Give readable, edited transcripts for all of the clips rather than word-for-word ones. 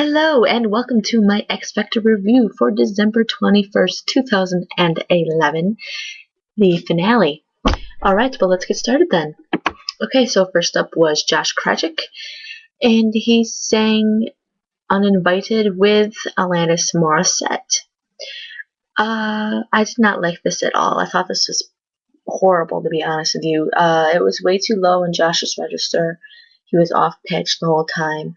Hello and welcome to my X Factor review for December 21st, 2011, the finale. Alright, well let's get started then. Okay, so first up was Krajcik, and he sang Uninvited with Alanis Morissette. I did not like this at all. I thought this was horrible, to be honest with you. It was way too low in Josh's register. He was off pitch the whole time.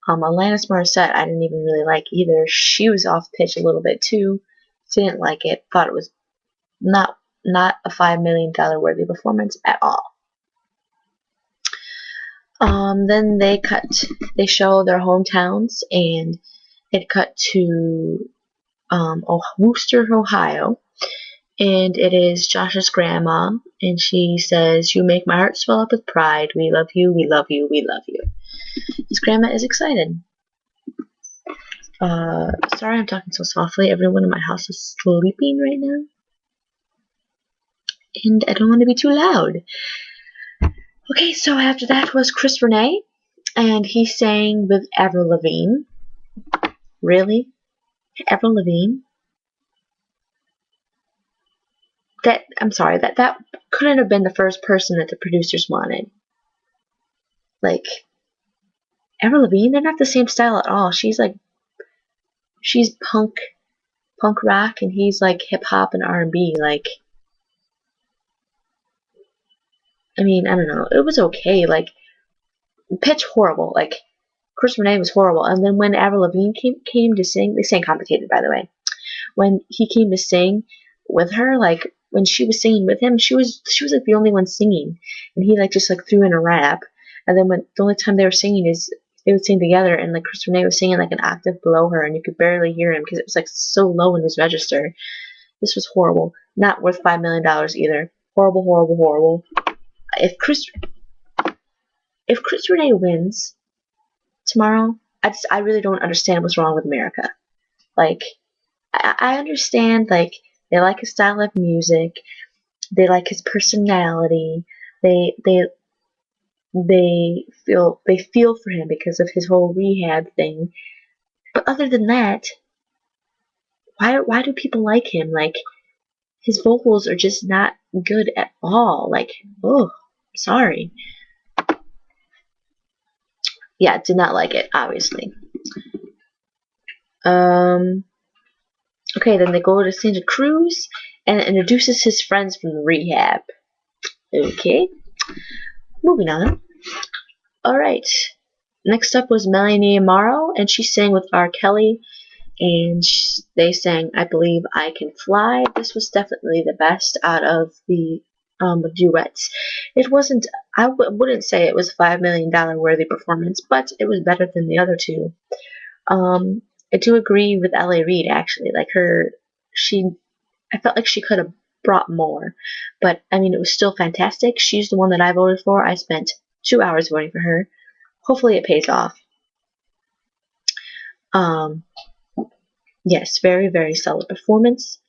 Alanis Morissette, I didn't even really like either. She was off pitch a little bit too. Didn't like it. Thought it was not a $5 million worthy performance at all. Then they show their hometowns, and it cut to Wooster, Ohio, and it is Josh's grandma, and she says, "You make my heart swell up with pride. We love you, we love you, we love you." His grandma is excited. Sorry I'm talking so softly. Everyone in my house is sleeping right now, and I don't want to be too loud. Okay, so after that was Rene, and he sang with Avril Lavigne. Really? Avril Lavigne? I'm sorry, that couldn't have been the first person that the producers wanted. Like, Avril Lavigne, they're not the same style at all. She's punk rock, and he's like hip hop and R&B. Like, I mean, I don't know. It was okay. Like, pitch horrible. Like, Rene was horrible. And then when Avril Lavigne came to sing, they sang complicated, by the way. When he came to sing with her, like when she was singing with him, she was like the only one singing, and he just threw in a rap. And then when the only time they were singing is they would sing together, and like Rene was singing like an octave below her, and you could barely hear him because it was like so low in his register. This was horrible. Not worth $5 million either. Horrible, horrible, horrible. If Rene wins tomorrow, I really don't understand what's wrong with America. Like, I understand, like, they like his style of music, they like his personality, they feel for him because of his whole rehab thing. But other than that, why do people like him? Like, his vocals are just not good at all. Like, oh, sorry. Yeah, did not like it, obviously. Okay, then they go to Santa Cruz and introduces his friends from the rehab. Okay, moving on. Alright, next up was Melanie Amaro, and she sang with R. Kelly, and they sang I Believe I Can Fly. This was definitely the best out of the duets. It wasn't, I wouldn't say it was a $5 million worthy performance, but it was better than the other two. I do agree with L.A. Reid, actually. Like, I felt like she could have brought more. But, I mean, it was still fantastic. She's the one that I voted for. I spent 2 hours voting for her. Hopefully it pays off. Yes, very, very solid performance.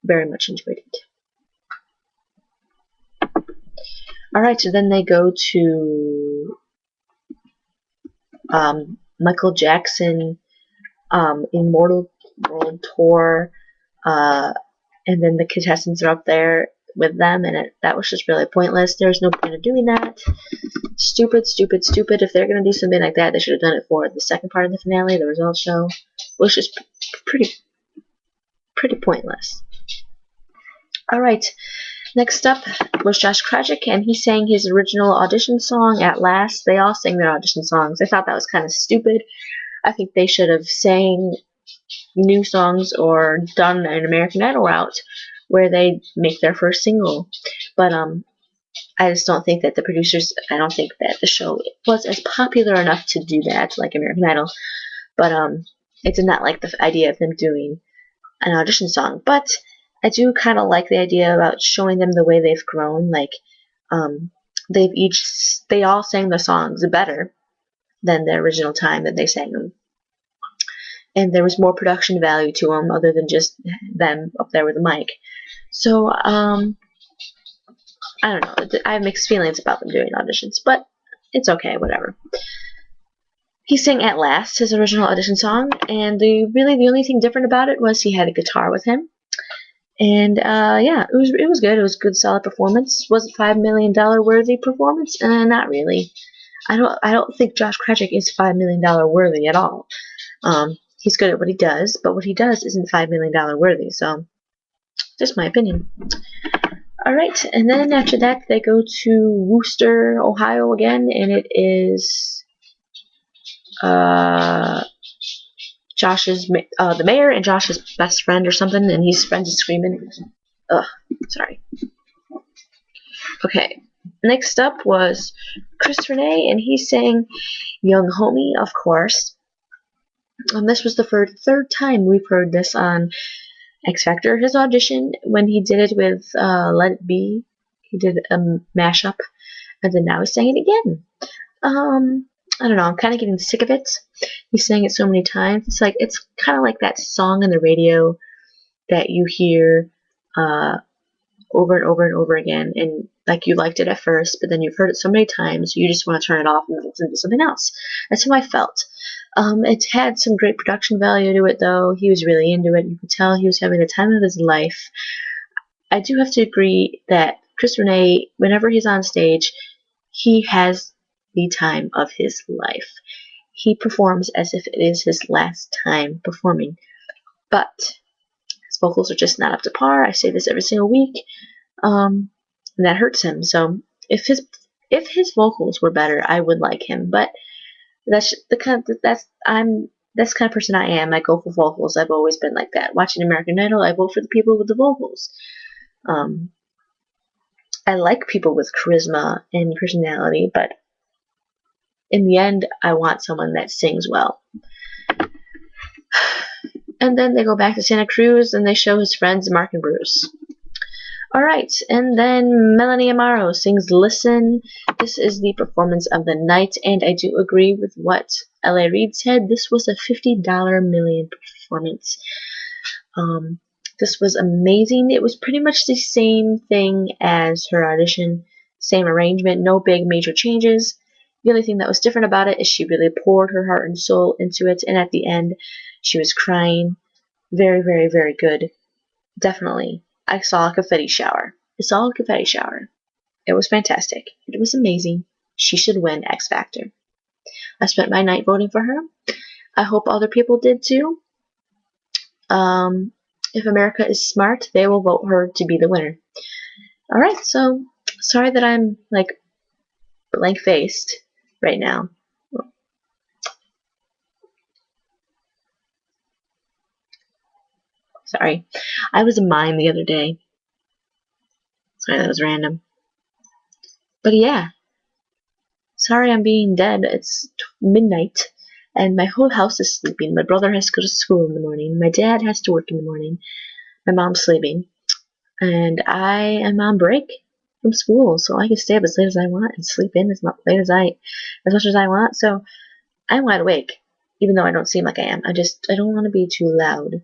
Very much enjoyed it. Alright, so then they go to Michael Jackson Immortal World Tour, and then the contestants are up there with them, and that was just really pointless. There's no point of doing that. Stupid, stupid, stupid. If they're gonna do something like that, they should have done it for the second part of the finale, the results show, which is pretty pointless. Alright, next up was Krajcik, and he sang his original audition song, At Last. They all sang their audition songs. I thought that was kind of stupid. I think they should have sang new songs or done an American Idol route where they make their first single. But I just don't think that the producers, I don't think that the show was as popular enough to do that, like American Idol. But I did not like the idea of them doing an audition song. But I do kind of like the idea about showing them the way they've grown. Like, they all sang the songs better than the original time that they sang them. And there was more production value to them other than just them up there with a mic. So, I don't know. I have mixed feelings about them doing auditions, but it's okay, whatever. He sang At Last, his original audition song, and the only thing different about it was he had a guitar with him. And yeah, it was good. It was a good, solid performance. Was it $5 million worthy performance? Not really. I don't think Josh Krajcik is $5 million worthy at all. He's good at what he does, but what he does isn't $5 million worthy. So, just my opinion. All right, and then after that they go to Wooster, Ohio again, and it is Josh's the mayor and Josh's best friend or something, and his friends is screaming. Ugh, sorry. Okay, next up was Rene, and he sang Young Homie, of course. And this was the third time we've heard this on X Factor. His audition, when he did it with Let It Be, he did a mashup, and then now he's saying it again. I don't know, I'm kind of getting sick of it. He's saying it so many times. It's kind of like that song on the radio that you hear over and over and over again, and like you liked it at first, but then you've heard it so many times you just want to turn it off and listen to something else. That's how I felt. It had some great production value to it, though. He was really into it. You could tell he was having the time of his life. I do have to agree that Rene, whenever he's on stage, he has the time of his life. He performs as if it is his last time performing, but his vocals are just not up to par. I say this every single week, and that hurts him. So if his vocals were better, I would like him. But that's the kind of person I am. I go for vocals. I've always been like that. Watching American Idol, I vote for the people with the vocals. I like people with charisma and personality, but in the end, I want someone that sings well. And then they go back to Santa Cruz and they show his friends Mark and Bruce. Alright, and then Melanie Amaro sings Listen. This is the performance of the night, and I do agree with what L.A. Reid said. This was a $50 million performance. This was amazing. It was pretty much the same thing as her audition, same arrangement, no big major changes. The only thing that was different about it is she really poured her heart and soul into it, and at the end, she was crying. Very, very, very good. Definitely. I saw a confetti shower. I saw a confetti shower. It was fantastic. It was amazing. She should win X Factor. I spent my night voting for her. I hope other people did too. If America is smart, they will vote her to be the winner. Alright, so sorry that I'm like blank-faced right now. Sorry. I was a mime the other day. Sorry, that was random. But yeah. Sorry I'm being dead. It's midnight, and my whole house is sleeping. My brother has to go to school in the morning. My dad has to work in the morning. My mom's sleeping. And I am on break from school, so I can stay up as late as I want and sleep in as much as I want. So I'm wide awake, even though I don't seem like I am. I don't want to be too loud.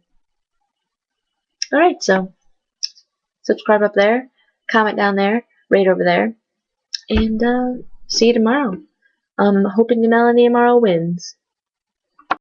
Alright, so subscribe up there, comment down there, rate over there, and see you tomorrow. I'm hoping the Melanie Amaro wins.